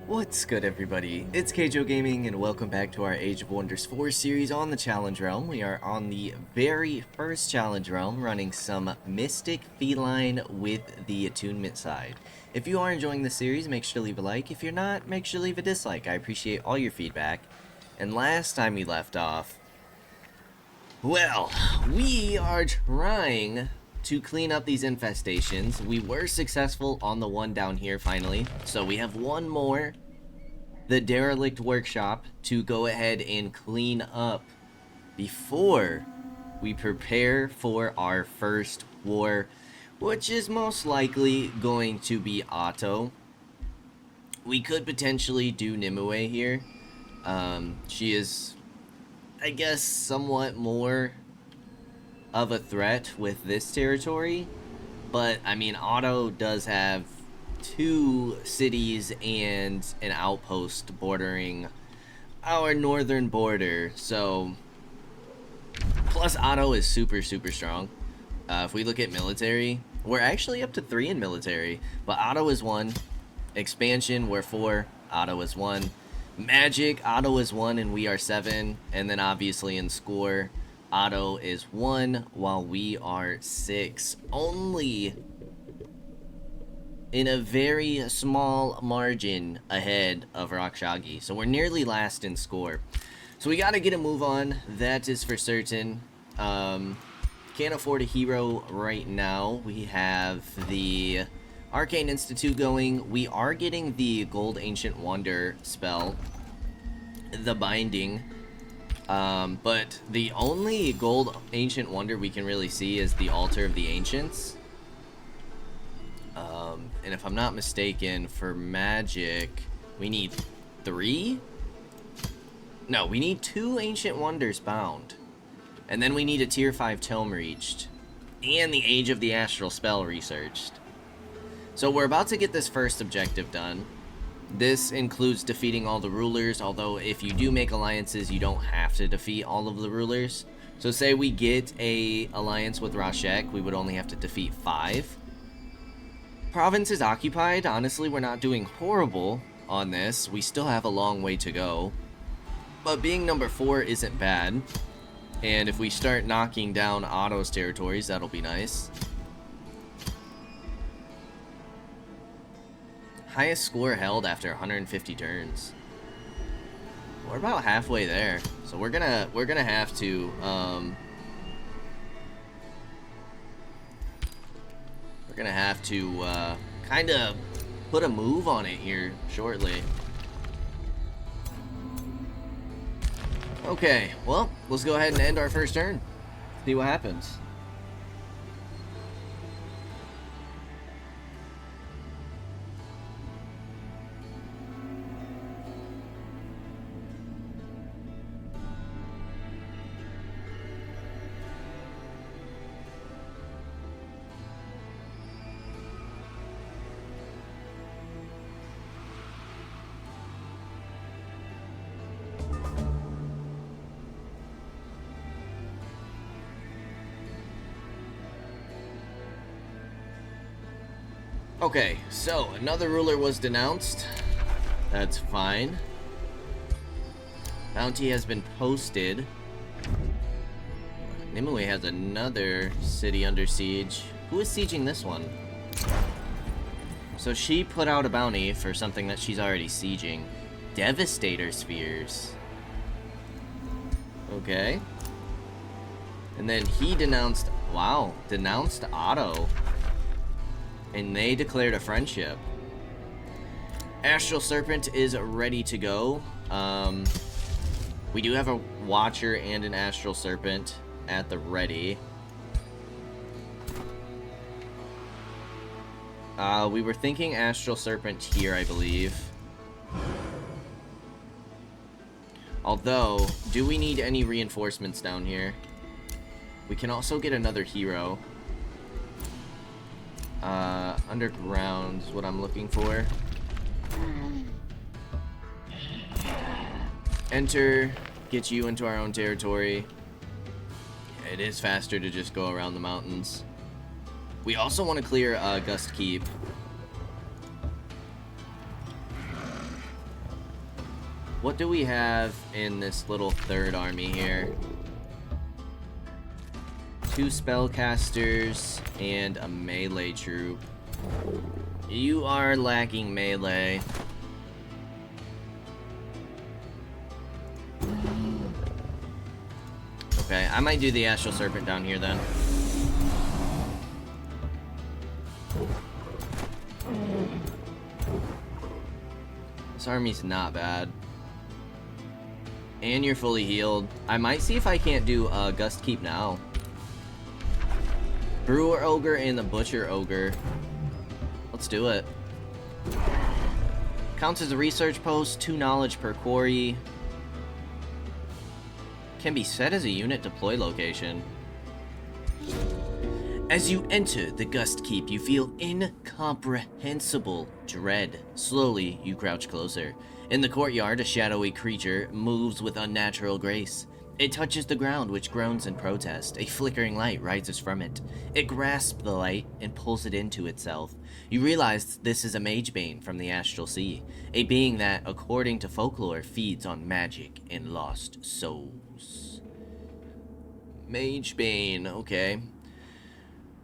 What's good, everybody? It's Kaige-O Gaming, and welcome back to our Age of Wonders 4 series on the Challenge Realm. We are on the very first Challenge Realm, running some Mystic Feline with the attunement side. If you are enjoying the series, make sure to leave a like. If you're not, make sure to leave a dislike. I appreciate all your feedback. And last time we left off, well, we are trying to clean up these infestations. We were successful on the one down here finally, so we have one more, the derelict workshop, to go ahead and clean up before we prepare for our first war, which is most likely going to be Otto. We could potentially do Nimue here. She is, I guess, somewhat more of a threat with this territory, but I mean, Otto does have two cities and an outpost bordering our northern border, so plus Otto is super strong. If we look at military, we're actually up to 3 in military, but Otto is 1. Expansion, we're 4. Otto is 1. Magic, Otto is 1 and we are 7. And then obviously in score, Otto is 1 while we are 6. Only in a very small margin ahead of Rakshagi. So we're nearly last in score. So we gotta get a move on, that is for certain. Can't afford a hero right now. We have the Arcane Institute going. We are getting the Gold Ancient Wonder spell, the Binding. But the only Gold Ancient Wonder we can really see is the Altar of the Ancients. And if I'm not mistaken, for magic, we need 3? No, we need 2 Ancient Wonders bound. And then we need a tier 5 tome reached. And the Age of the Astral spell researched. So we're about to get this first objective done. This includes defeating all the rulers, although if you do make alliances, you don't have to defeat all of the rulers. So say we get a alliance with Rashek, we would only have to defeat 5. Province is occupied. Honestly, we're not doing horrible on this. We still have a long way to go. But being number 4 isn't bad. And if we start knocking down Otto's territories, that'll be nice. Highest score held after 150 turns. We're about halfway there, so we're gonna have to kind of put a move on it here shortly. Okay, well, let's go ahead and end our first turn. See what happens. Okay, so another ruler was denounced. That's fine. Bounty has been posted. Nimue has another city under siege. Who is sieging this one? So she put out a bounty for something that she's already sieging. Devastator spheres. Okay. And then he denounced, wow, denounced Otto. And they declared a friendship. Astral Serpent is ready to go. We do have a Watcher and an Astral Serpent at the ready. We were thinking Astral Serpent here, I believe. Although, do we need any reinforcements down here? We can also get another hero. Underground is what I'm looking for. Enter, get you into our own territory. It is faster to just go around the mountains. We also want to clear Gust Keep. What do we have in this little third army here? 2 spellcasters and a melee troop. You are lacking melee. Okay, I might do the Astral Serpent down here then. This army's not bad. And you're fully healed. I might see if I can't do Gust Keep now. Brewer Ogre and the Butcher Ogre. Let's do it. Counts as a research post, 2 knowledge per quarry. Can be set as a unit deploy location. As you enter the Gust Keep, you feel incomprehensible dread. Slowly, you crouch closer. In the courtyard, a shadowy creature moves with unnatural grace. It touches the ground, which groans in protest. A flickering light rises from it. It grasps the light and pulls it into itself. You realize this is a Magebane from the Astral Sea, a being that, according to folklore, feeds on magic and lost souls. Magebane, okay.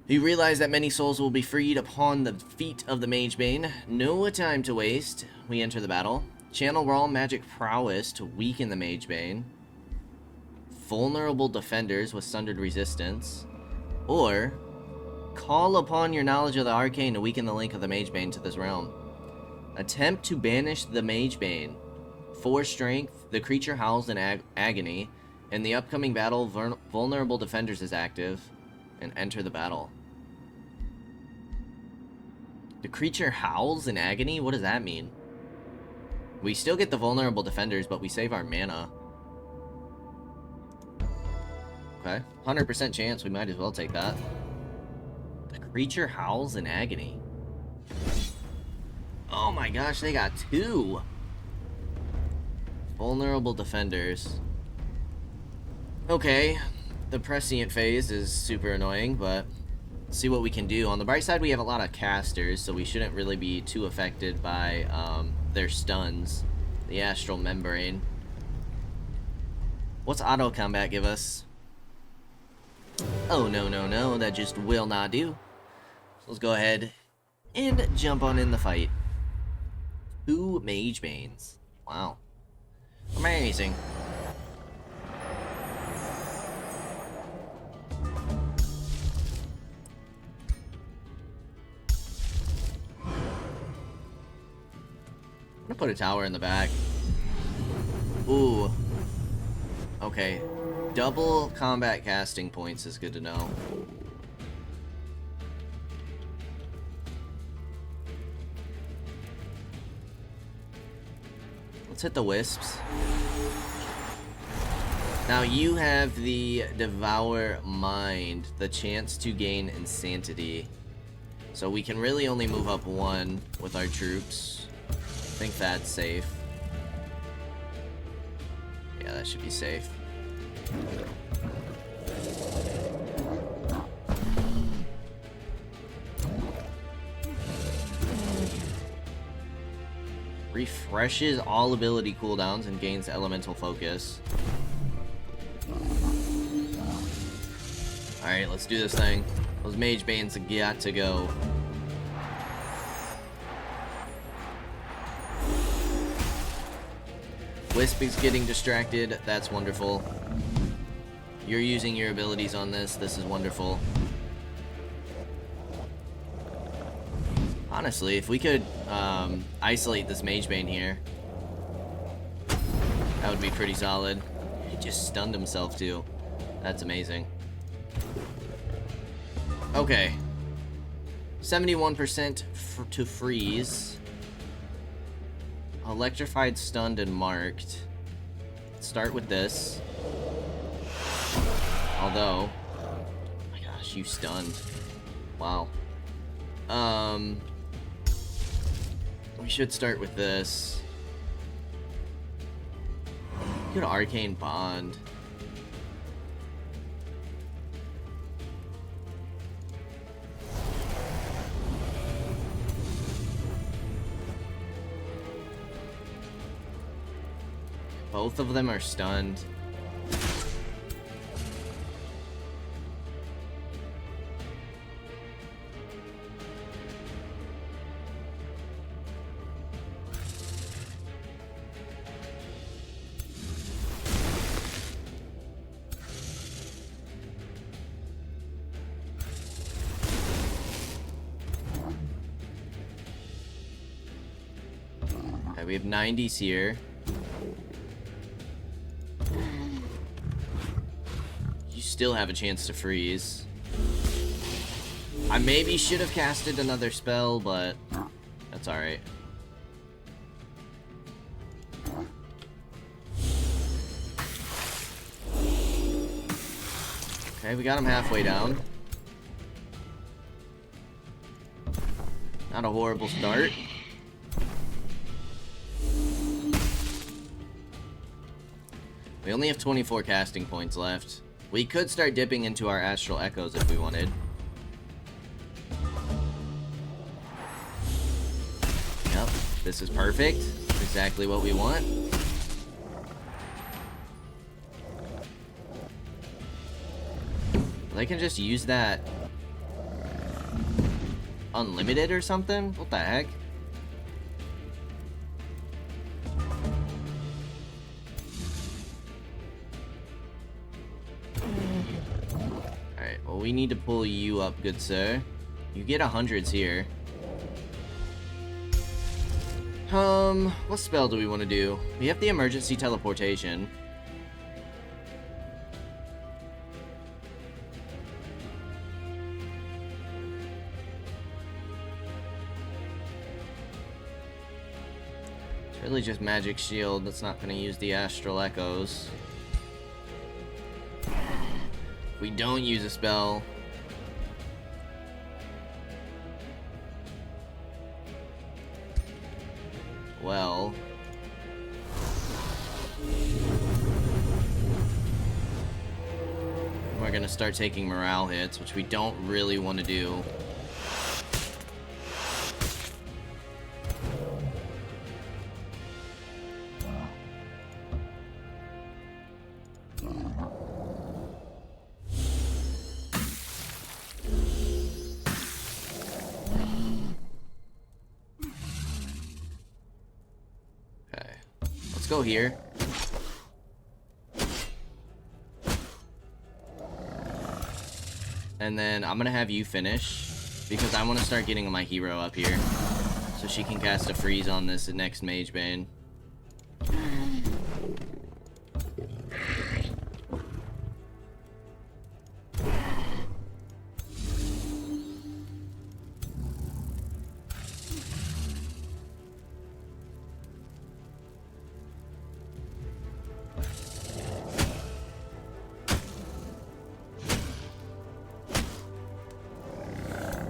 You realize that many souls will be freed upon the feet of the Magebane. No time to waste. We enter the battle. Channel raw magic prowess to weaken the Magebane. Vulnerable defenders with sundered resistance, or call upon your knowledge of the arcane to weaken the link of the Magebane to this realm. Attempt to banish the Magebane. 4 strength, the creature howls in agony. In the upcoming battle, vulnerable defenders is active, and enter the battle. The creature howls in agony? What does that mean? We still get the vulnerable defenders, but we save our mana. Okay, 100% chance, we might as well take that. The creature howls in agony. Oh my gosh, they got 2! Vulnerable defenders. Okay, the prescient phase is super annoying, but let's see what we can do. On the bright side, we have a lot of casters, so we shouldn't really be too affected by their stuns. The Astral Membrane. What's auto combat give us? Oh, no, that just will not do. So let's go ahead and jump on in the fight. 2 Magebanes. Wow. Amazing. I'm gonna put a tower in the back. Ooh. Okay. Double combat casting points is good to know. Let's hit the wisps. Now you have the Devour Mind, the chance to gain Insanity. So we can really only move up 1 with our troops. I think that's safe. Yeah, that should be safe. Refreshes all ability cooldowns and gains elemental focus. Alright, let's do this thing. Those Magebanes got to go. Wisp is getting distracted. That's wonderful. You're using your abilities on this. This is wonderful. Honestly, if we could isolate this Magebane here, that would be pretty solid. He just stunned himself too. That's amazing. Okay. 71% to freeze. Electrified, stunned, and marked. Let's start with this. Although, oh my gosh, you stunned. Wow. We should start with this. Go to Arcane Bond. Both of them are stunned. Okay, we have 90s here. You still have a chance to freeze. I maybe should have casted another spell, but that's alright. Okay, we got him halfway down. Not a horrible start. We only have 24 casting points left. We could start dipping into our astral echoes if we wanted. Yep, this is perfect. Exactly what we want. They can just use that unlimited or something? What the heck? Alright, well, we need to pull you up, good sir. You get 100s here. What spell do we want to do? We have the emergency teleportation. It's really just magic shield that's not going to use the astral echoes. If we don't use a spell, well, we're gonna start taking morale hits, which we don't really want to do. Go here. And then I'm gonna have you finish because I want to start getting my hero up here so she can cast a freeze on this next Mage Bane.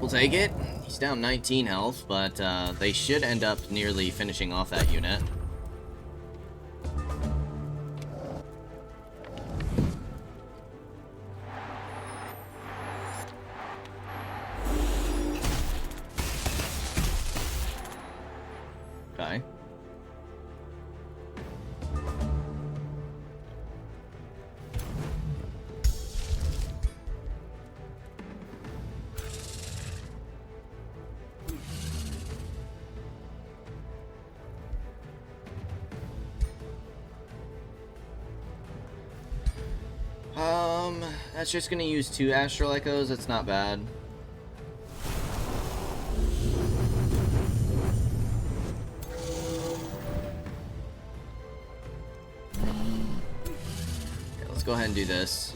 Take it. He's down 19 health, but they should end up nearly finishing off that unit. Okay. That's just gonna use 2 astral echoes. That's not bad. Okay, let's go ahead and do this.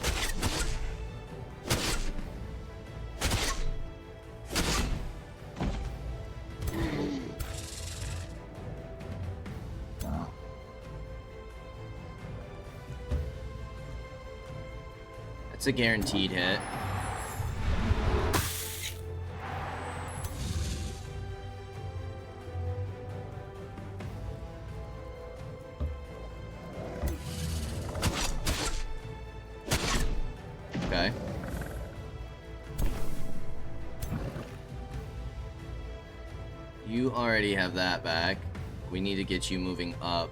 It's a guaranteed hit. Okay. You already have that back. We need to get you moving up.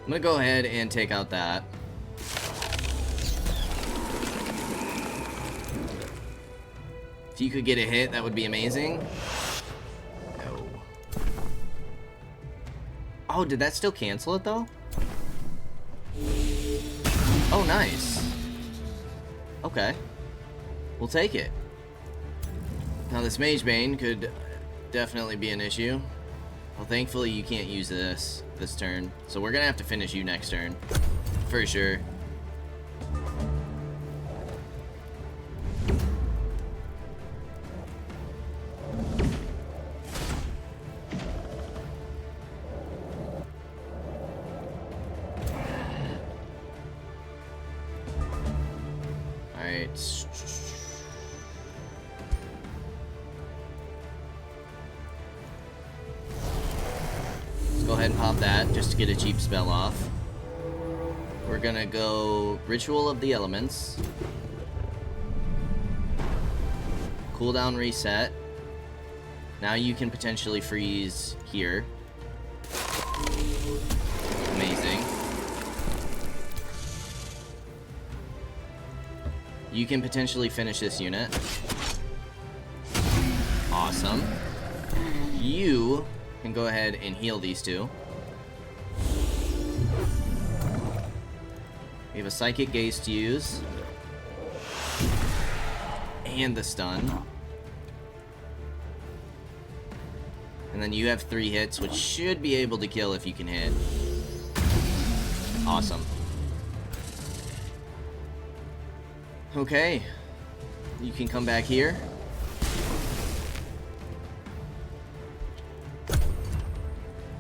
I'm gonna go ahead and take out that. If you could get a hit, that would be amazing. No. Oh, did that still cancel it, though? Oh, nice. Okay. We'll take it. Now, this Mage Bane could definitely be an issue. Well, thankfully, you can't use this turn. So we're gonna have to finish you next turn. For sure. Alright. Go ahead and pop that just to get a cheap spell off. We're gonna go Ritual of the Elements. Cooldown reset. Now you can potentially freeze here. Amazing. You can potentially finish this unit. Awesome. You can go ahead and heal these two. We have a Psychic Gaze to use. And the stun. And then you have 3 hits, which should be able to kill if you can hit. Awesome. Okay. You can come back here.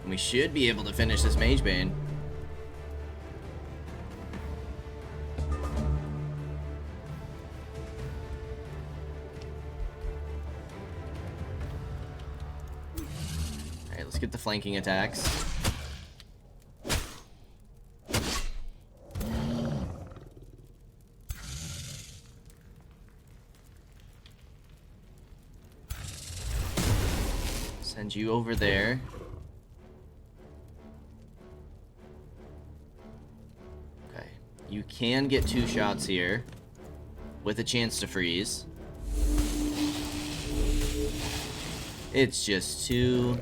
We should be able to finish this Mage Bane. Alright, let's get the flanking attacks. Send you over there. You can get 2 shots here with a chance to freeze. It's just too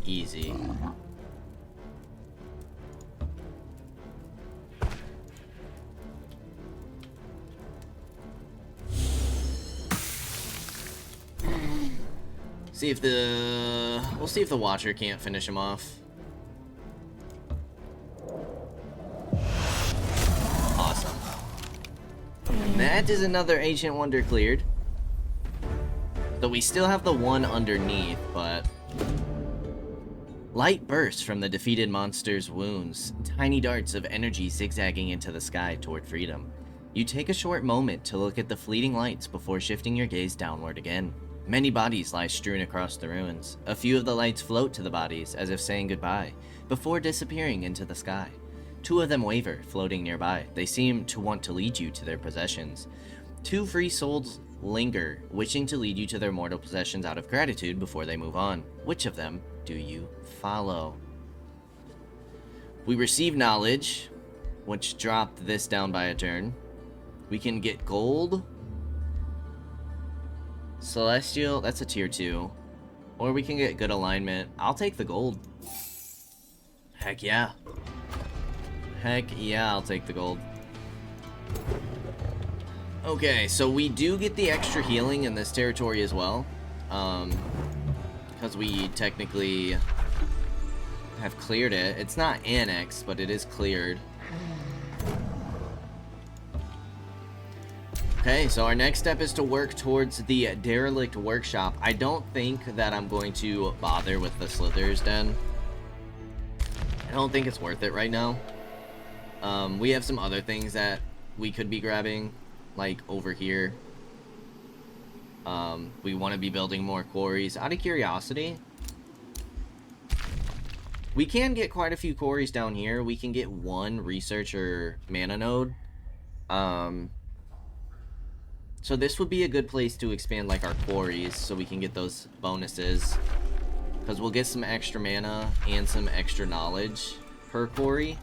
easy. See if we'll see if the Watcher can't finish him off. That is another Ancient Wonder cleared. Though we still have the one underneath, but... Light bursts from the defeated monster's wounds, tiny darts of energy zigzagging into the sky toward freedom. You take a short moment to look at the fleeting lights before shifting your gaze downward again. Many bodies lie strewn across the ruins. A few of the lights float to the bodies, as if saying goodbye, before disappearing into the sky. 2 of them waver, floating nearby. They seem to want to lead you to their possessions. 2 free souls linger, wishing to lead you to their mortal possessions out of gratitude before they move on. Which of them do you follow? We receive knowledge, which dropped this down by a turn. We can get gold. Celestial, that's a tier 2. Or we can get good alignment. I'll take the gold. Heck yeah. Heck yeah, I'll take the gold. Okay, so we do get the extra healing in this territory as well. Because we technically have cleared it. It's not annexed, but it is cleared. Okay, so our next step is to work towards the Derelict Workshop. I don't think that I'm going to bother with the Slither's Den. I don't think it's worth it right now. We have some other things that we could be grabbing, like over here. We want to be building more quarries. Out of curiosity, we can get quite a few quarries down here. We can get 1 researcher mana node. So this would be a good place to expand like our quarries so we can get those bonuses. Because we'll get some extra mana and some extra knowledge per quarry.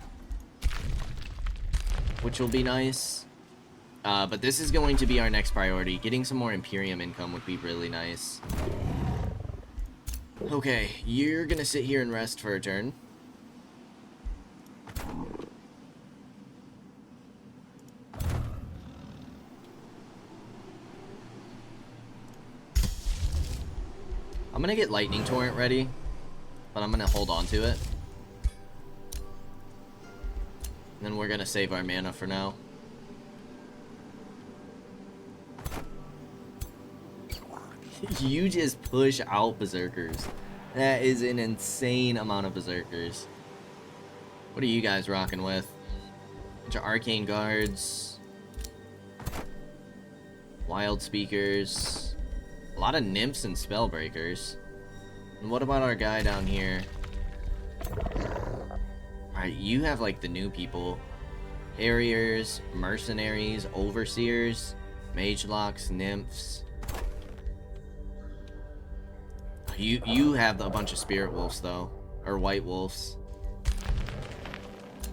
which will be nice. But this is going to be our next priority. Getting some more Imperium income would be really nice. Okay, you're gonna sit here and rest for a turn. I'm gonna get Lightning Torrent ready, but I'm gonna hold on to it. And then we're gonna save our mana for now. You just push out Berserkers. That is an insane amount of Berserkers. What are you guys rocking with? Bunch of Arcane Guards. Wild Speakers. A lot of Nymphs and Spellbreakers. And what about our guy down here? Alright, you have like the new people. Harriers, Mercenaries, Overseers, Magelocks, Nymphs. You have a bunch of Spirit Wolves though. Or White Wolves.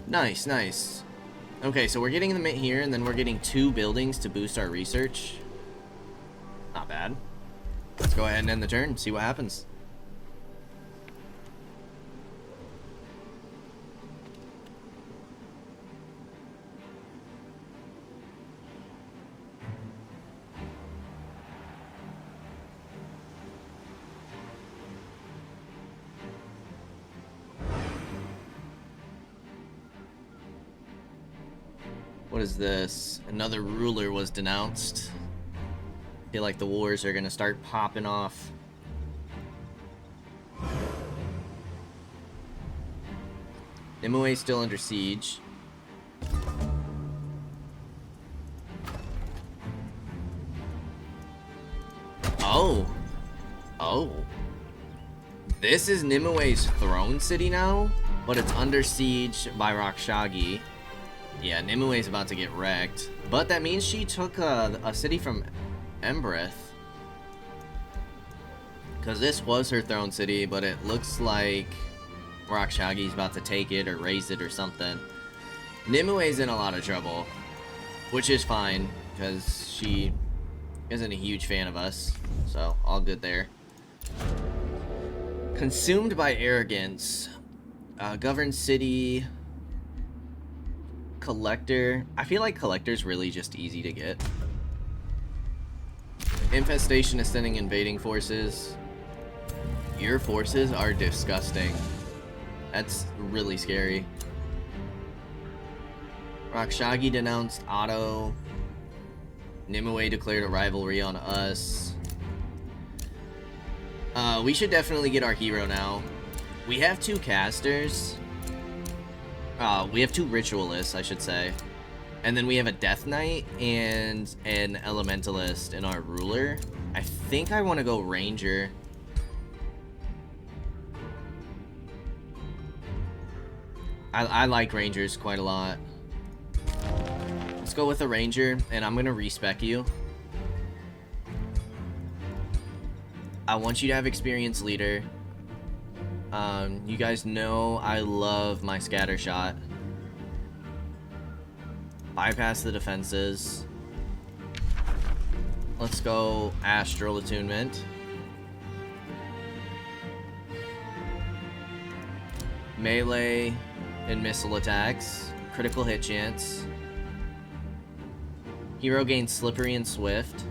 Nice, nice. Okay, so we're getting them here, and then we're getting 2 buildings to boost our research. Not bad. Let's go ahead and end the turn, see what happens. What is this? Another ruler was denounced. I feel like the wars are gonna start popping off. Nimue still under siege. Oh. Oh. This is Nimue's throne city now, but it's under siege by Rakshagi. Yeah, Nimue's about to get wrecked. But that means she took a city from Embereth. Because this was her throne city, but it looks like Rakshagi's about to take it or raise it or something. Nimue's in a lot of trouble, which is fine, because she isn't a huge fan of us. So, all good there. Consumed by arrogance. Governed city... Collector. I feel like Collector's really just easy to get. Infestation is sending invading forces. Your forces are disgusting. That's really scary. Rakshagi denounced Otto. Nimue declared a rivalry on us. We should definitely get our hero now. We have 2 casters. We have 2 ritualists, I should say. And then we have a Death Knight and an Elementalist in our ruler. I think I want to go Ranger. I like Rangers quite a lot. Let's go with a Ranger, and I'm going to respec you. I want you to have Experienced Leader. You guys know I love my scatter shot. Bypass the defenses. Let's go Astral Attunement. Melee and missile attacks. Critical hit chance. Hero gains Slippery and Swift.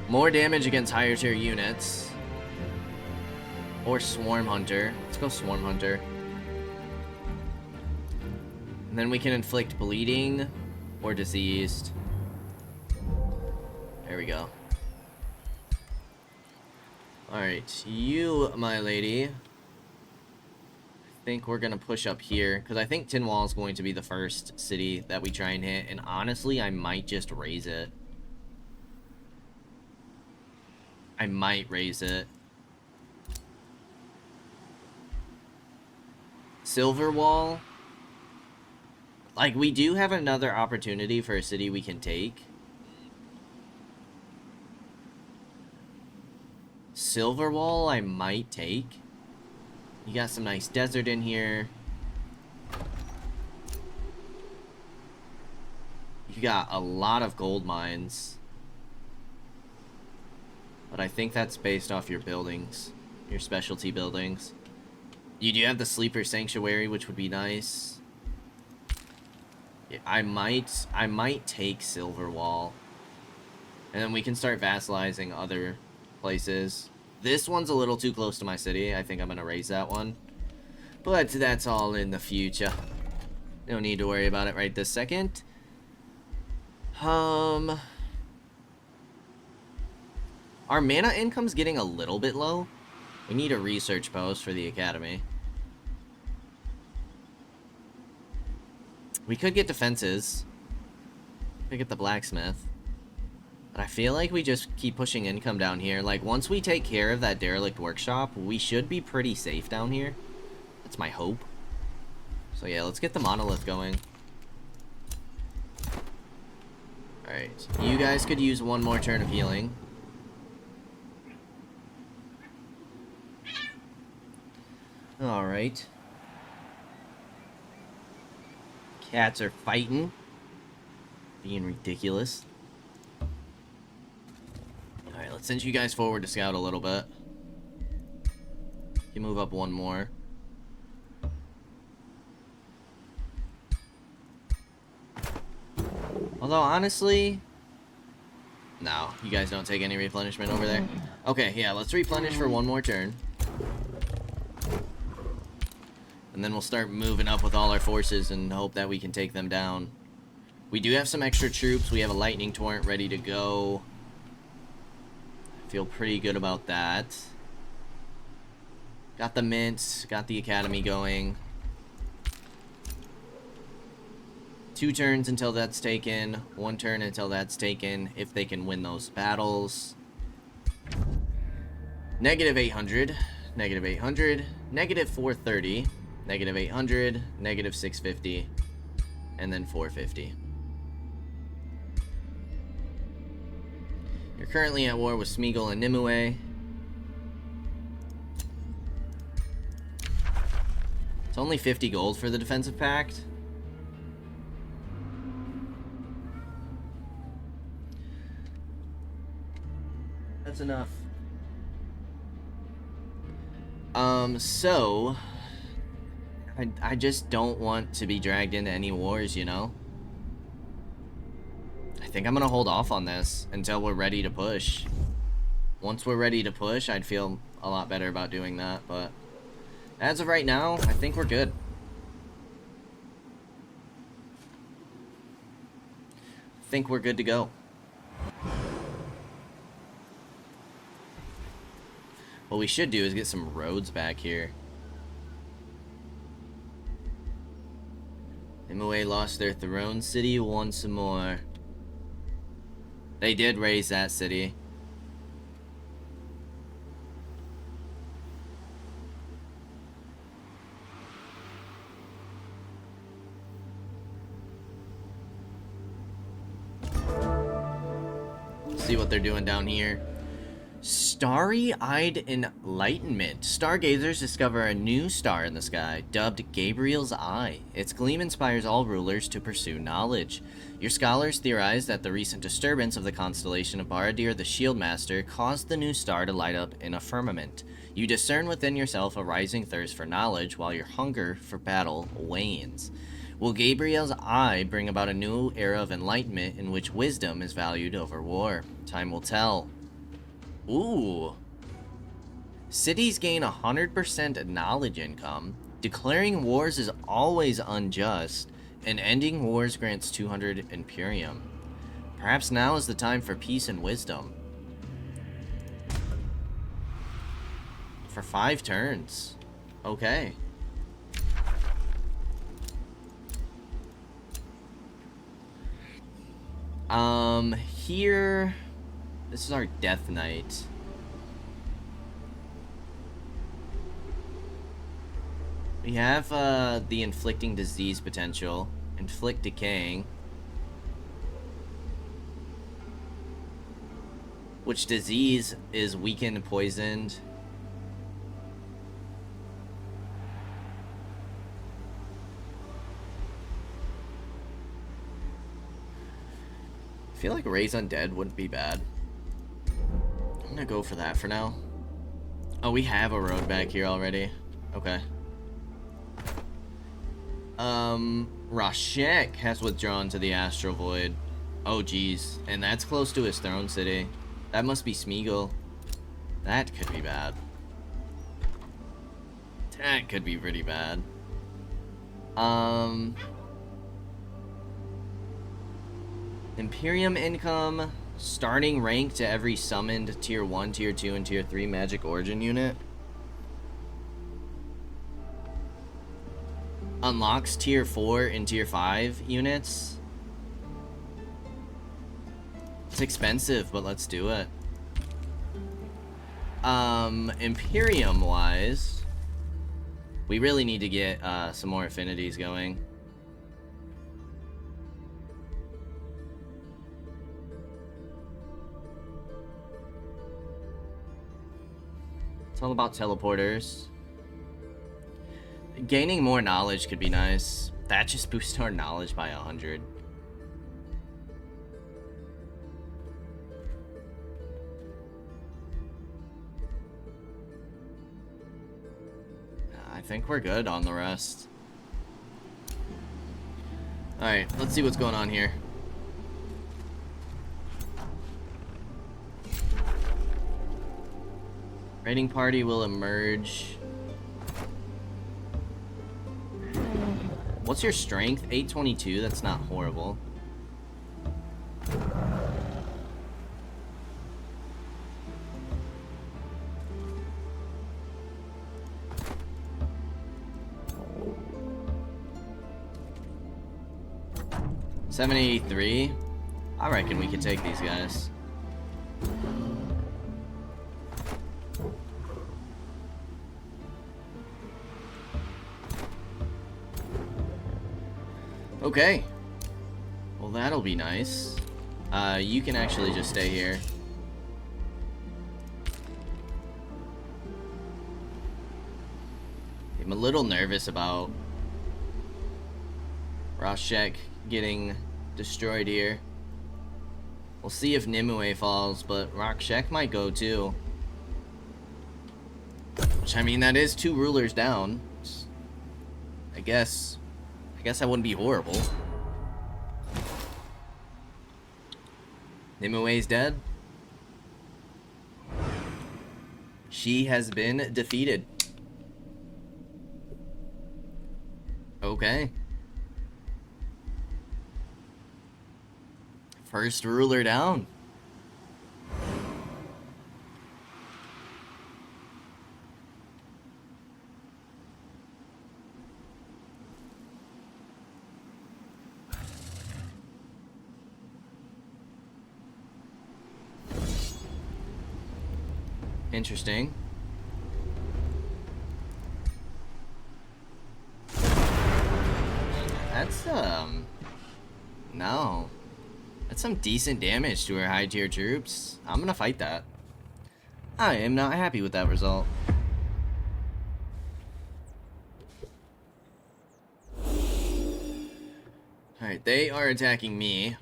More damage against higher tier units. Or Swarm Hunter. Let's go Swarm Hunter. And then we can inflict bleeding or diseased. There we go. Alright, you, my lady. I think we're gonna push up here, because I think Tin Wall is going to be the first city that we try and hit, and honestly, I might just raise it. I might raise it. Silver Wall. Like, we do have another opportunity for a city we can take. Silver Wall, I might take. You got some nice desert in here. You got a lot of gold mines. But I think that's based off your buildings. Your specialty buildings. You do have the Sleeper Sanctuary, which would be nice. Yeah, I might take Silver Wall. And then we can start vassalizing other places. This one's a little too close to my city. I think I'm going to raise that one. But that's all in the future. No need to worry about it right this second. Our mana income's getting a little bit low. We need a research post for the academy. We could get defenses. We could get the blacksmith. But I feel like we just keep pushing income down here. Like, once we take care of that derelict workshop, we should be pretty safe down here. That's my hope. So yeah, let's get the monolith going. Alright, you guys could use one more turn of healing. Alright. Cats are fighting. Being ridiculous. Alright, let's send you guys forward to scout a little bit. You move up one more. Although, honestly... No, you guys don't take any replenishment over there. Okay, yeah, let's replenish for one more turn. And then we'll start moving up with all our forces and hope that we can take them down. We do have some extra troops. We have a lightning torrent ready to go. I feel pretty good about that. Got the mint. Got the academy going. 2 turns until that's taken. 1 turn until that's taken. If they can win those battles. Negative 800. Negative 800. Negative 430. Negative 800, negative 650, and then 450. You're currently at war with Smeagol and Nimue. It's only 50 gold for the defensive pact. That's enough. So... I just don't want to be dragged into any wars, you know? I think I'm gonna hold off on this until we're ready to push. Once we're ready to push, I'd feel a lot better about doing that, but... as of right now, I think we're good. I think we're good to go. What we should do is get some roads back here. Nimue lost their throne city once more. They did raise that city. See what they're doing down here. Starry-eyed enlightenment. Stargazers discover a new star in the sky, dubbed Gabriel's Eye. Its gleam inspires all rulers to pursue knowledge. Your scholars theorize that the recent disturbance of the constellation of Baradir the Shieldmaster caused the new star to light up in a firmament. You discern within yourself a rising thirst for knowledge, while your hunger for battle wanes. Will Gabriel's Eye bring about a new era of enlightenment in which wisdom is valued over war? Time will tell. Ooh. Cities gain 100% knowledge income. Declaring wars is always unjust. And ending wars grants 200 Imperium. Perhaps now is the time for peace and wisdom. For 5 turns. Okay. Here... this is our Death Knight. We have, the inflicting disease potential. Inflict decaying. Which disease is weakened, poisoned. I feel like Raise Undead wouldn't be bad. I'm gonna go for that for now. Oh, we have a road back here already. Okay. Rashek has withdrawn to the Astral Void. Oh, geez. And that's close to his throne city. That must be Smeagol. That could be bad. That could be pretty bad. Imperium income, starting rank to every summoned tier 1, tier 2, and tier 3 magic origin unit. Unlocks tier 4 and tier 5 units. It's expensive, but let's do it. Imperium wise, we really need to get some more affinities going. It's all about teleporters. Gaining more knowledge could be nice. That just boosts our knowledge by 100. I think we're good on the rest. Alright, let's see what's going on here. Raiding party will emerge. What's your strength? 822, that's not horrible. $783. I reckon we can take these guys. Okay. Well, that'll be nice. You can actually just stay here. I'm a little nervous about Rashek getting destroyed here. We'll see if Nimue falls, but Rashek might go too. Which, I mean, that is 2 rulers down. I guess I wouldn't be horrible. Nimue's dead. She has been defeated. Okay. First ruler down. Interesting. That's, no. That's some decent damage to our high tier troops. I'm gonna fight that. I am not happy with that result. Alright, they are attacking me.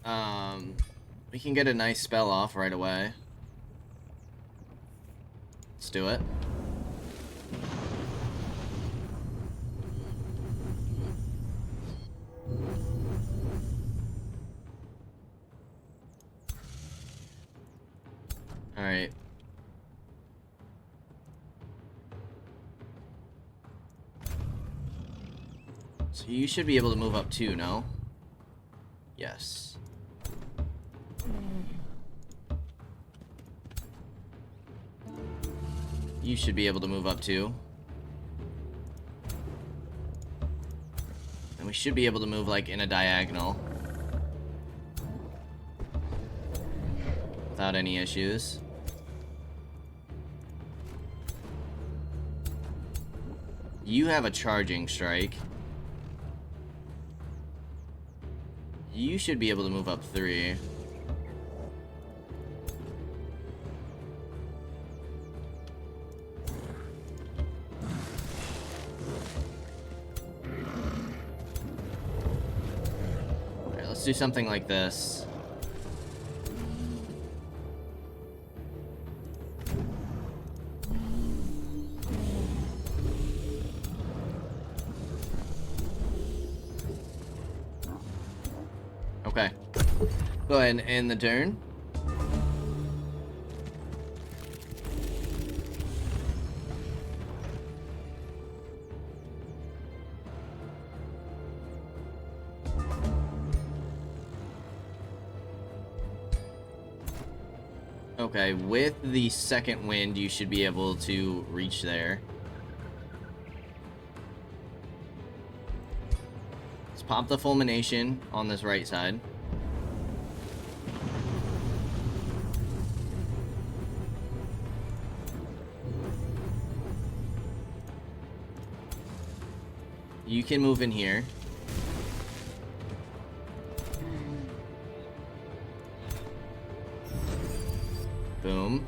We can get a nice spell off right away. Let's do it. Alright. So you should be able to move up too, no? Yes. You should be able to move up too. And we should be able to move like in a diagonal. Without any issues. You have a charging strike. You should be able to move up 3. let's do something like this. Okay. Go ahead and end the turn. Okay, with the second wind, you should be able to reach there. Let's pop the fulmination on this right side. You can move in here. Boom.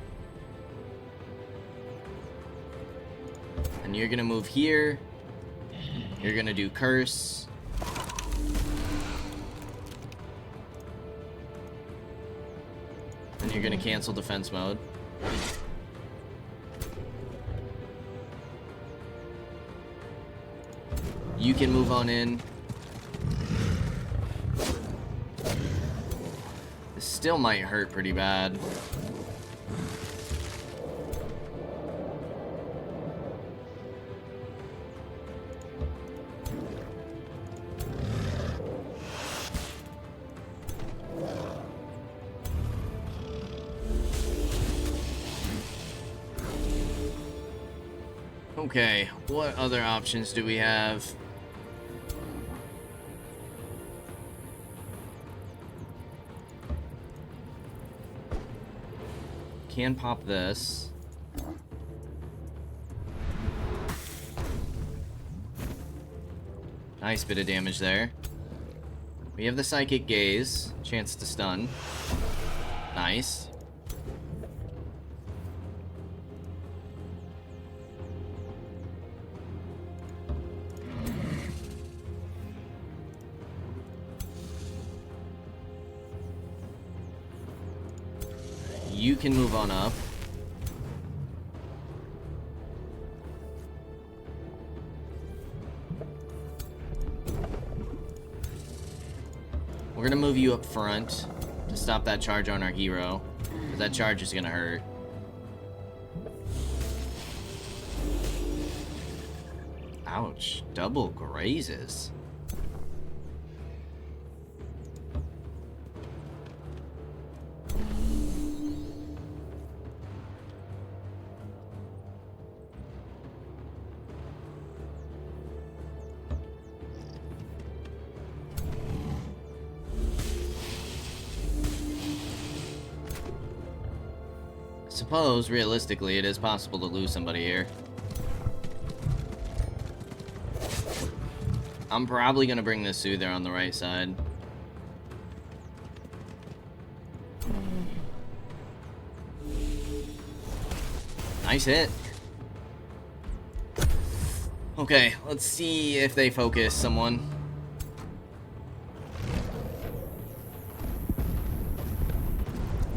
And you're gonna move here. You're gonna do curse. And you're gonna cancel defense mode. You can move on in. This still might hurt pretty bad. Okay, what other options do we have? Can pop this. Nice bit of damage there. We have the Psychic Gaze, chance to stun. Nice. You can move on up. We're gonna move you up front to stop that charge on our hero, because that charge is gonna hurt. Ouch, double grazes. Suppose, realistically, it is possible to lose somebody here. I'm probably gonna bring this Soother on the right side. Nice hit. Okay, let's see if they focus someone.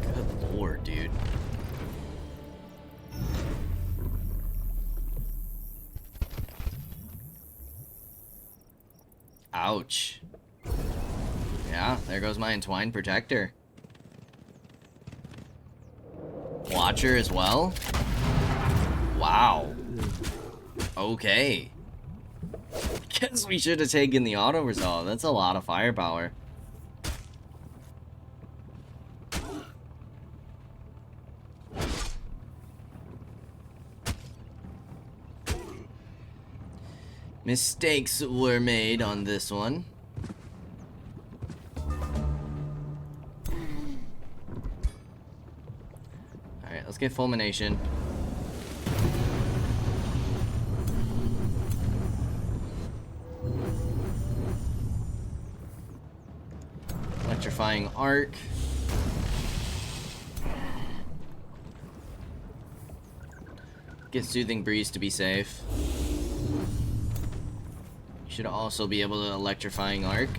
Good lord, dude. Ouch. Yeah, there goes my Entwined Protector. Watcher as well? Wow. Okay. Guess we should have taken the auto resolve. That's a lot of firepower. Mistakes were made on this one. Alright, let's get Fulmination. Electrifying Arc. Get Soothing Breeze to be safe. Should also be able to Electrifying Arc.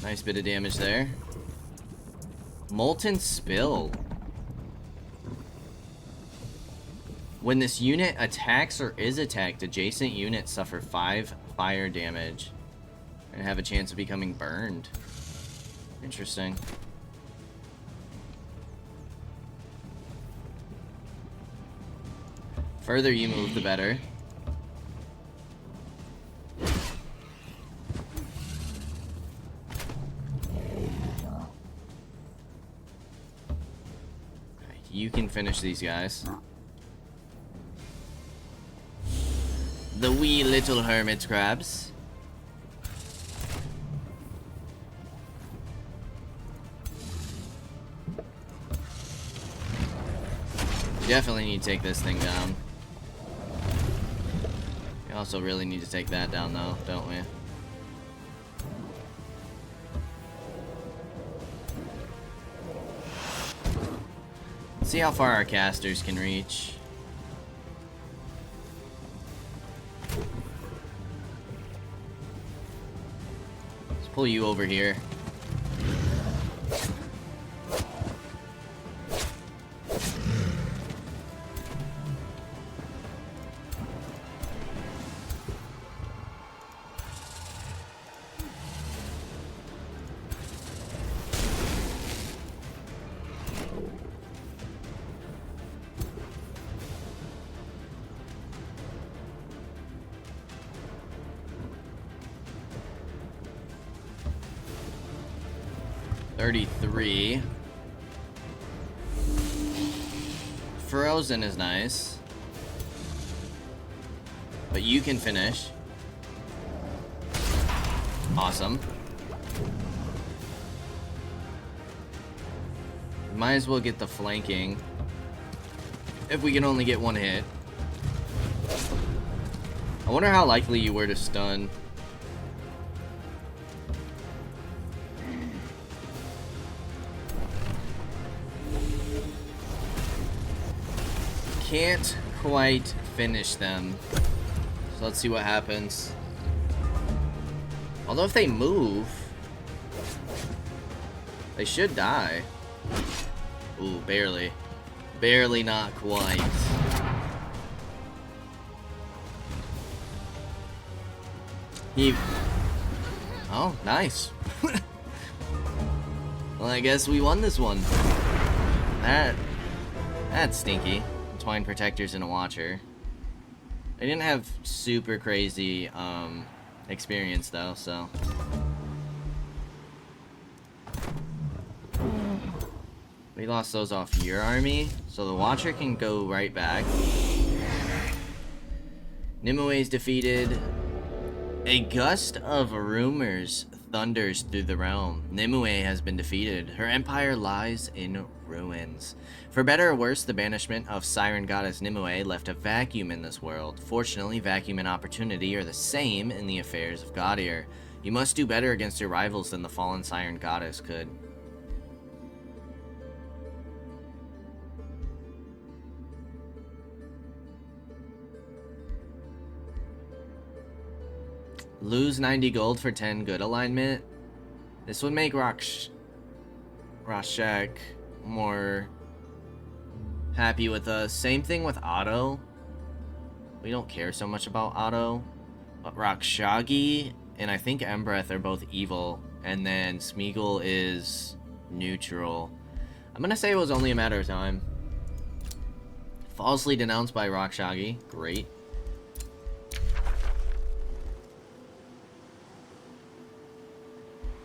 Nice bit of damage there. Molten Spill. When this unit attacks or is attacked, adjacent units suffer 5 fire damage and have a chance of becoming burned. Interesting. Further you move, the better. You can finish these guys. The wee little hermit crabs. We definitely need to take this thing down. We also really need to take that down though, don't we? Let's see how far our casters can reach. Let's pull you over here. .33. Frozen is nice. But you can finish. Awesome. Might as well get the flanking. If we can only get one hit. I wonder how likely you were to stun. Can't quite finish them. So let's see what happens. Although if they move, they should die. Ooh, barely. Barely, not quite. Oh, nice. Well, I guess we won this one. That's stinky. Twine protectors and a watcher. I didn't have super crazy experience though, so we lost those off your army, so the watcher can go right back. Nimue is defeated. A gust of rumors thunders through the realm. Nimue has been defeated. Her empire lies in ruins. For better or worse, the banishment of Siren Goddess Nimue left a vacuum in this world. Fortunately, vacuum and opportunity are the same in the affairs of Gaudir. You must do better against your rivals than the fallen Siren Goddess could. Lose 90 gold for 10 good alignment. This would make Rashek more happy with us. Same thing with Otto. We don't care so much about Otto. But Rakshagi and I think Embreth are both evil. And then Smeagol is neutral. I'm gonna say it was only a matter of time. Falsely denounced by Rakshagi. Great.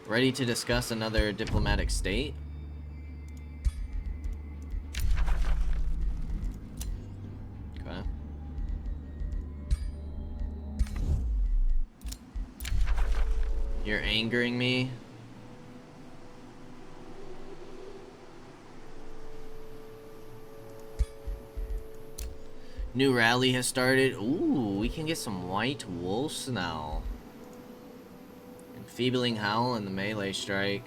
Ready to discuss another diplomatic state? Okay. You're angering me. New rally has started. Ooh, we can get some white wolves now. Enfeebling Howl and the melee strike.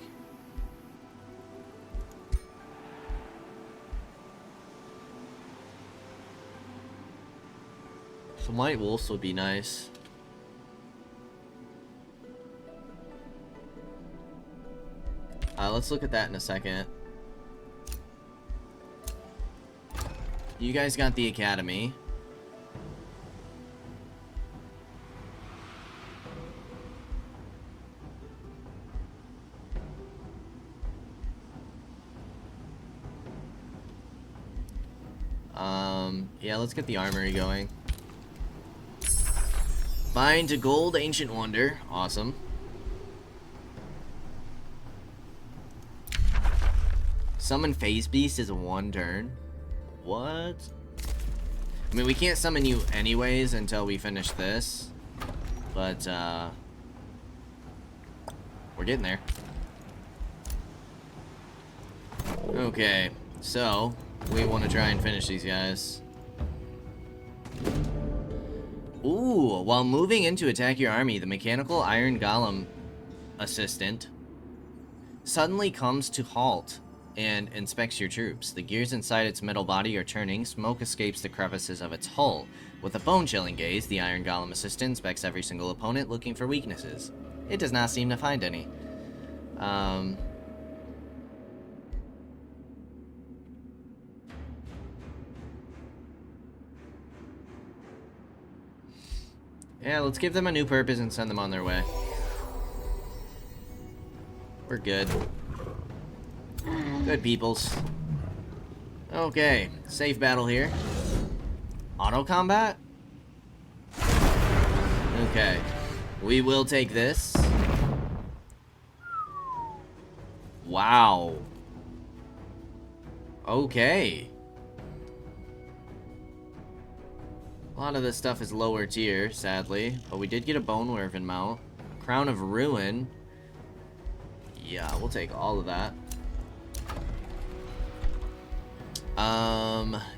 Some white wolves would be nice. let's look at that in a second. You guys got the academy. Yeah, let's get the armory going. Find a gold ancient wonder. Awesome. Summon phase beast is a 1 turn. What? I mean, we can't summon you anyways until we finish this. But, we're getting there. Okay, so we want to try and finish these guys. Ooh, while moving in to attack your army, the mechanical iron golem assistant suddenly comes to halt and inspects your troops. The gears inside its metal body are turning. Smoke escapes the crevices of its hull. With a bone-chilling gaze, the iron golem assistant inspects every single opponent, looking for weaknesses. It does not seem to find any. Yeah, let's give them a new purpose and send them on their way. We're good. Good peoples. Okay, safe battle here. Auto combat? Okay. We will take this. Wow. Okay. A lot of this stuff is lower tier, sadly. But we did get a Bone Werven mount. Crown of Ruin. Yeah, we'll take all of that.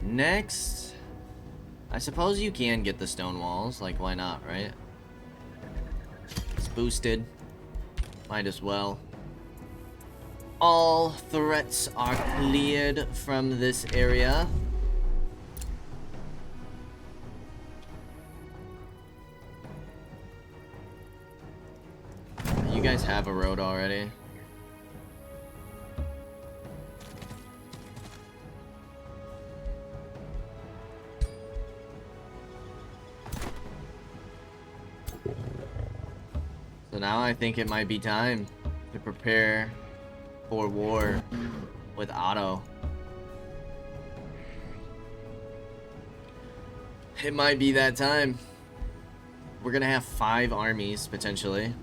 Next. I suppose you can get the stone walls. Like, why not, right? It's boosted. Might as well. All threats are cleared from this area. You guys have a road already. So now I think it might be time to prepare for war with Otto. It might be that time. We're gonna have 5 armies, potentially.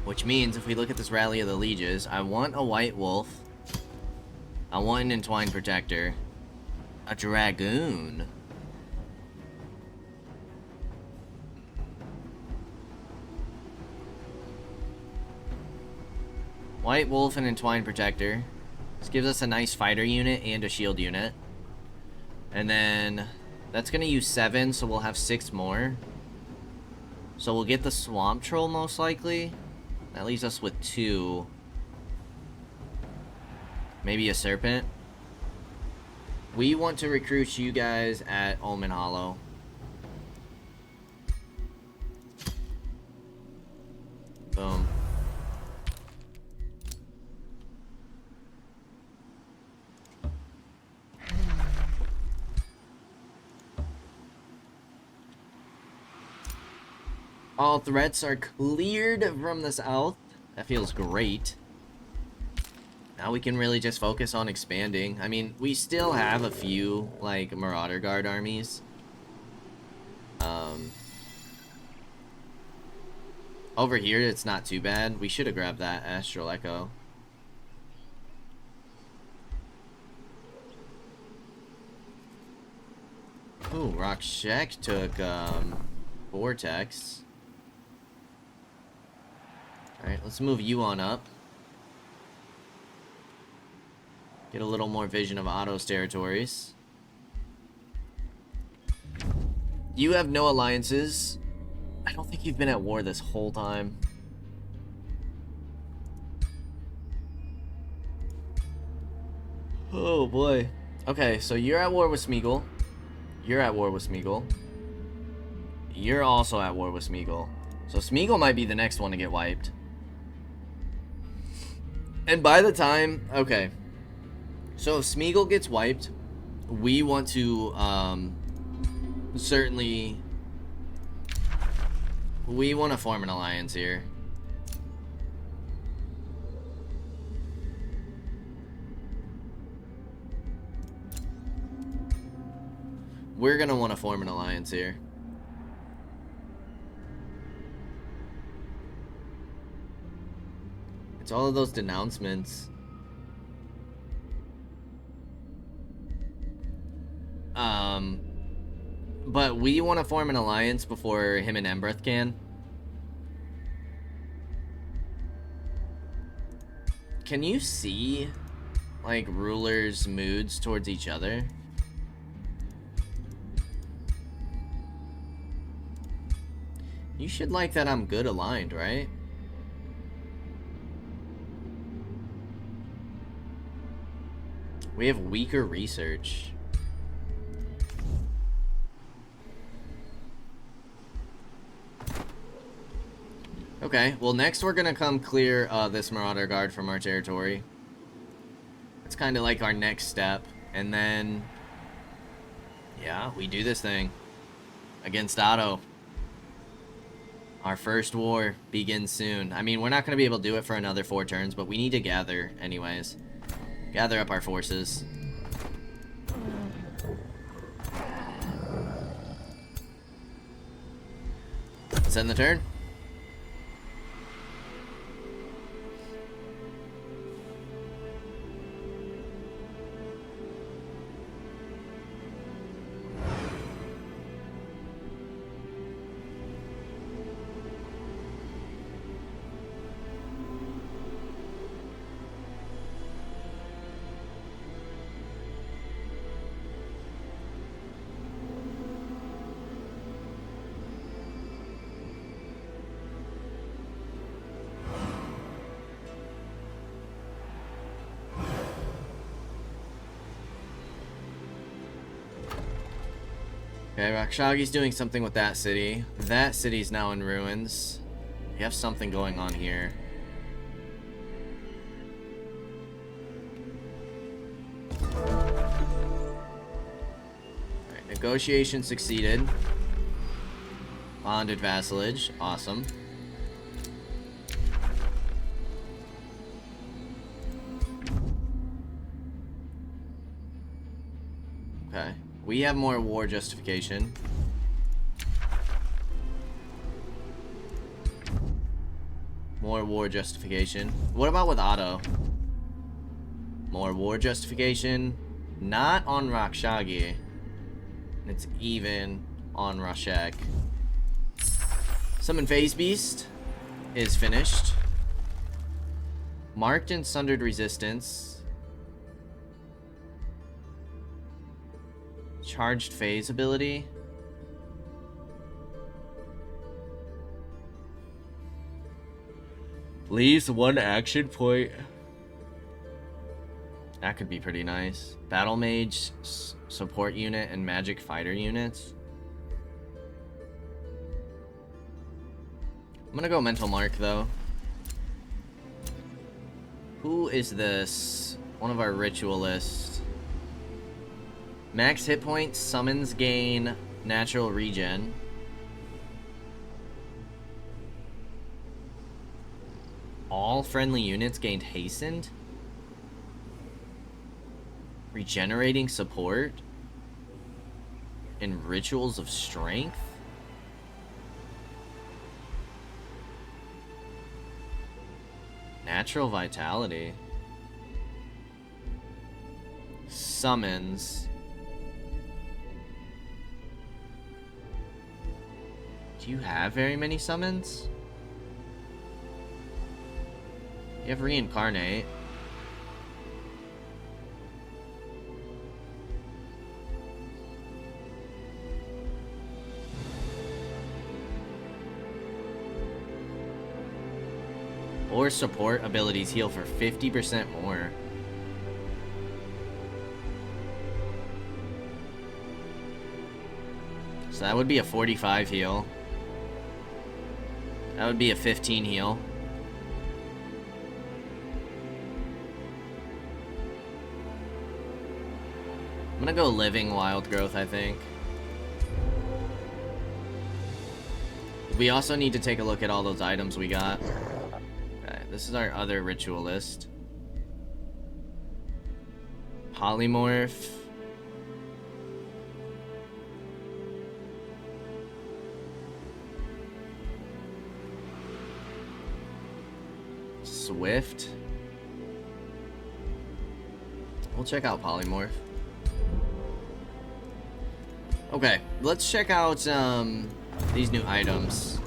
Which means, if we look at this Rally of the Lieges, I want a White Wolf. I want an Entwined Protector. A Dragoon. White Wolf and Entwined Protector. This gives us a nice fighter unit and a shield unit. And then that's going to use 7, so we'll have 6 more. So we'll get the Swamp Troll most likely. That leaves us with 2. Maybe a Serpent. We want to recruit you guys at Omen Hollow. Boom. All threats are cleared from the south. That feels great. Now we can really just focus on expanding. I mean, we still have a few, like, Marauder Guard armies. Over here, it's not too bad. We should have grabbed that Astral Echo. Ooh, Rakshek took, Vortex. Alright, let's move you on up. Get a little more vision of Otto's territories. You have no alliances. I don't think you've been at war this whole time. Oh boy. Okay, so you're at war with Smeagol. You're at war with Smeagol. You're also at war with Smeagol. So Smeagol might be the next one to get wiped. And by the time... Okay. So if Smeagol gets wiped, we want to, certainly... We want to form an alliance here. We're going to want to form an alliance here. It's all of those denouncements. But we want to form an alliance before him and Embreth can. Can you see, like, rulers' moods towards each other? You should like that I'm good aligned, right? We have weaker research. Okay, well next we're gonna come clear this Marauder Guard from our territory. It's kind of like our next step. And then, yeah, we do this thing against Otto. Our first war begins soon. I mean, we're not gonna be able to do it for another 4 turns, but we need to gather anyways. Gather up our forces. Let's end the turn. Okay, Rakshagi's doing something with that city. That city's now in ruins. We have something going on here. Alright, negotiation succeeded. Bonded vassalage. Awesome. Okay. We have more war justification. More war justification. What about with Otto? More war justification. Not on Rakshagi. It's even on Rashek. Summon Phase Beast is finished. Marked and Sundered Resistance. Charged Phase ability. Leaves 1 action point. That could be pretty nice. Battle Mage, support unit, and magic fighter units. I'm gonna go Mental Mark though. Who is this? One of our ritualists. Max hit points, summons gain, natural regen. All friendly units gained hastened. Regenerating support. And rituals of strength. Natural vitality. Summons. Do you have very many summons? You have Reincarnate. Or support abilities heal for 50% more. So that would be a 45 heal. That would be a 15 heal. I'm gonna go living wild growth, I think. We also need to take a look at all those items we got. Okay, this is our other ritualist. Polymorph. Swift. We'll check out Polymorph. Okay, let's check out these new items.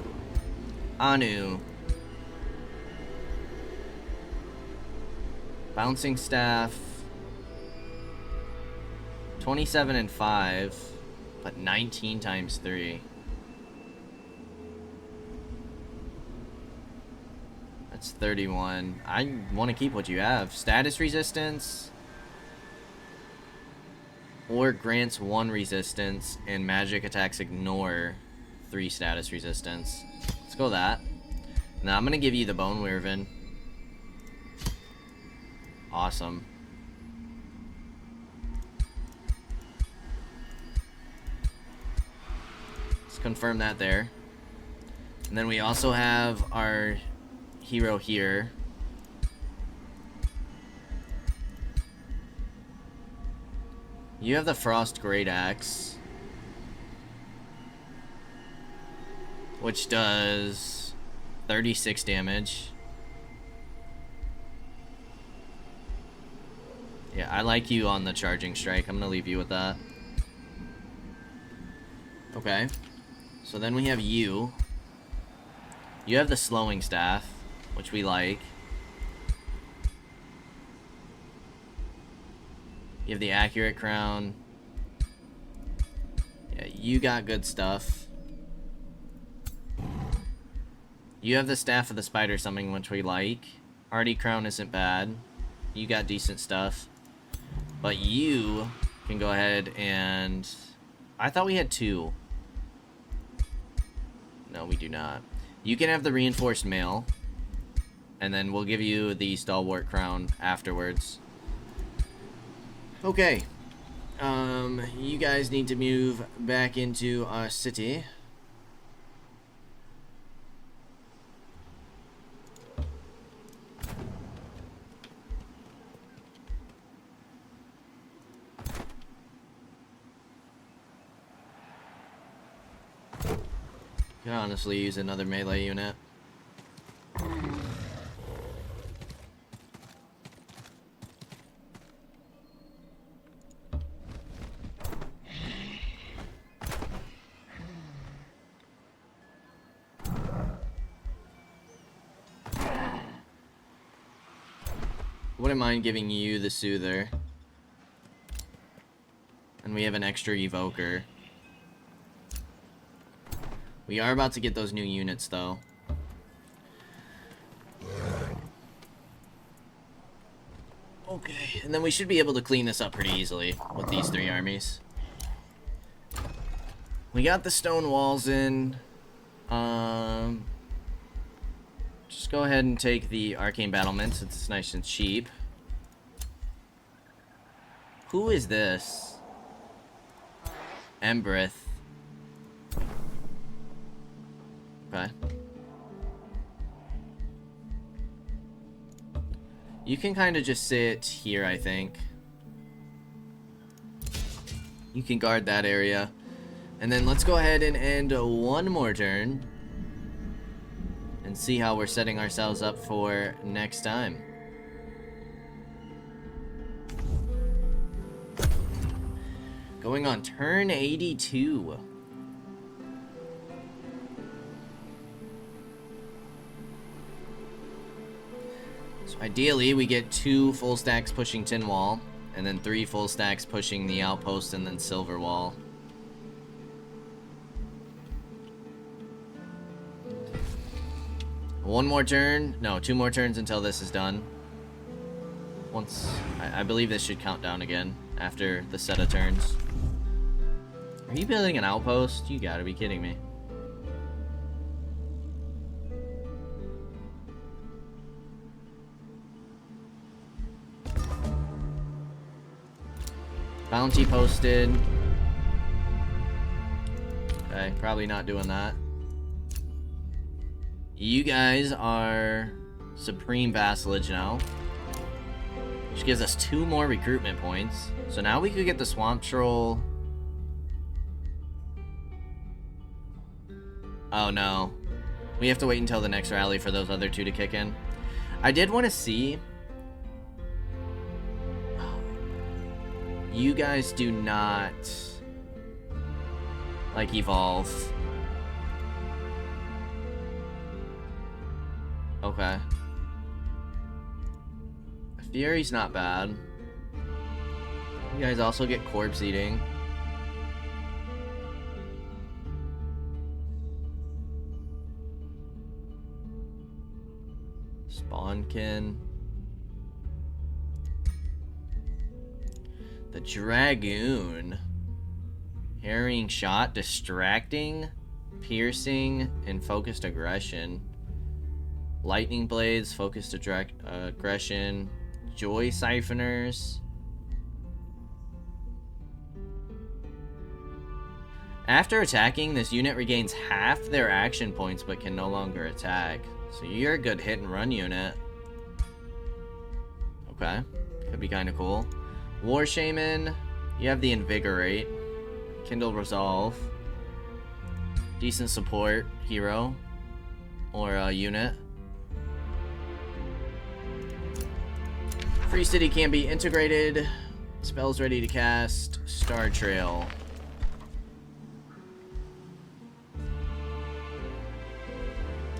Anu. Bouncing Staff. 27 and 5, but 19 times 3. That's 31. I want to keep what you have. Status resistance. Or grants 1 resistance, and magic attacks ignore 3 status resistance. Let's go that. Now I'm going to give you the Bone Wyvern. Awesome. Let's confirm that there. And then we also have our hero here. You have the Frost Great Axe, which does 36 damage. Yeah, I like you on the Charging Strike. I'm gonna leave you with that. Okay. So then we have you. You have the Slowing Staff, which we like. You have the Accurate Crown. Yeah, you got good stuff. You have the Staff of the Spider Summoning, which we like. Hardy Crown isn't bad. You got decent stuff. But you can go ahead and... I thought we had 2. No, we do not. You can have the Reinforced Mail. And then we'll give you the Stalwart Crown afterwards. Okay. You guys need to move back into our city. Could honestly use another melee unit. Wouldn't mind giving you the Soother. And we have an extra Evoker. We are about to get those new units, though. Okay, and then we should be able to clean this up pretty easily with these 3 armies. We got the stone walls in. Just go ahead and take the Arcane Battlements. It's nice and cheap. Who is this? Embrith. Okay. You can kind of just sit here, I think. You can guard that area. And then let's go ahead and end 1 more turn. And see how we're setting ourselves up for next time. Going on turn 82. So ideally, we get 2 full stacks pushing Tin Wall, and then 3 full stacks pushing the Outpost and then Silver Wall. One more turn. No, 2 more turns until this is done. Once, I believe this should count down again after the set of turns. Are you building an outpost? You gotta be kidding me. Bounty posted. Okay, probably not doing that. You guys are Supreme Vassalage now. Which gives us 2 more recruitment points. So now we could get the Swamp Troll. Oh no. We have to wait until the next rally for those other 2 to kick in. I did want to see... You guys do not... like, evolve. Okay. Fury's not bad. You guys also get corpse eating. Spawnkin. The Dragoon. Harrying shot, distracting, piercing, and focused aggression. Lightning blades, focused aggression. Joy siphoners. After attacking, this unit regains half their action points but can no longer attack. So you're a good hit and run unit. Okay. Could be kind of cool. War Shaman. You have the Invigorate. Kindle Resolve. Decent support hero. Or unit. Free City can be integrated. Spells ready to cast. Star Trail.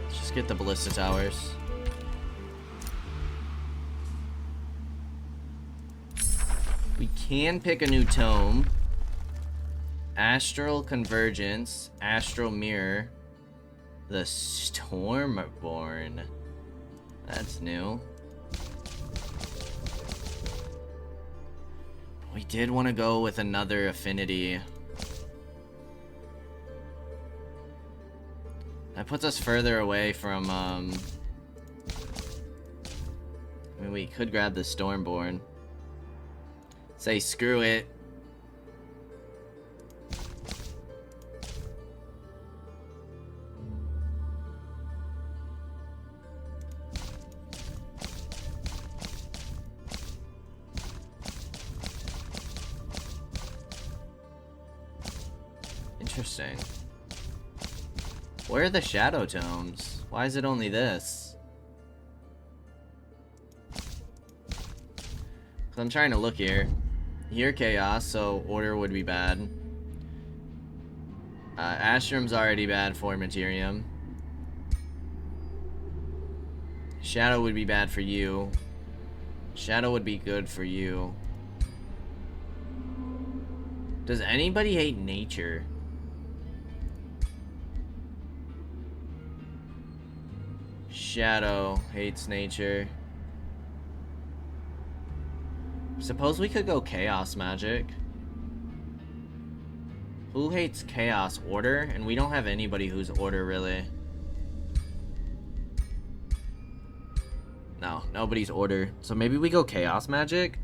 Let's just get the Ballista Towers. We can pick a new tome. Astral Convergence. Astral Mirror. The Stormborn. That's new. We did want to go with another affinity. That puts us further away from, I mean, we could grab the Stormborn. Say screw it. Interesting. Where are the Shadow Tomes? Why is it only this? 'Cause I'm trying to look here. Here Chaos, so Order would be bad. Astrum's already bad for Materium. Shadow would be bad for you. Shadow would be good for you. Does anybody hate nature? Shadow hates nature. Suppose we could go Chaos Magic. Who hates Chaos? Order? And we don't have anybody who's Order, really. No, nobody's Order. So maybe we go Chaos Magic?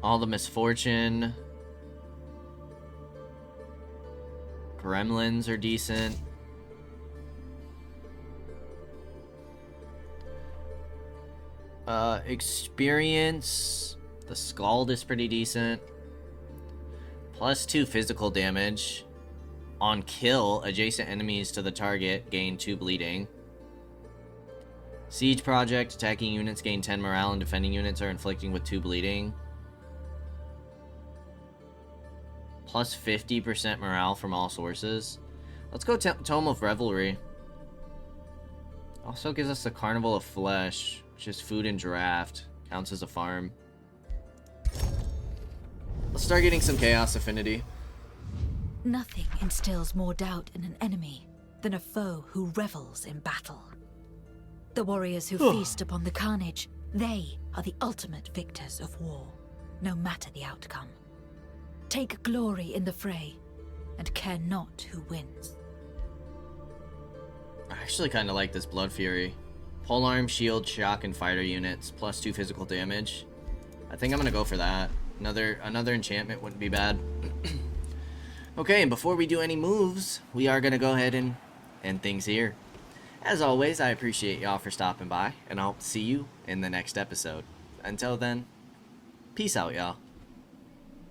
All the Misfortune. Gremlins are decent. Experience. The Scald is pretty decent. +2 physical damage. On kill, adjacent enemies to the target gain 2 bleeding. Siege Project. Attacking units gain 10 morale and defending units are inflicting with 2 bleeding. +50% morale from all sources. Let's go Tome of Revelry. Also gives us the Carnival of Flesh, which is food and draft. Counts as a farm. Let's start getting some Chaos Affinity. Nothing instills more doubt in an enemy than a foe who revels in battle. The warriors who feast upon the carnage, they are the ultimate victors of war, no matter the outcome. Take glory in the fray, and care not who wins. I actually kind of like this Blood Fury. Polearm, shield, shock, and fighter units, plus 2 physical damage. I think I'm gonna go for that. Another enchantment wouldn't be bad. Okay, and before we do any moves, we are gonna go ahead and end things here. As always, I appreciate y'all for stopping by, and I hope to see you in the next episode. Until then, peace out, y'all.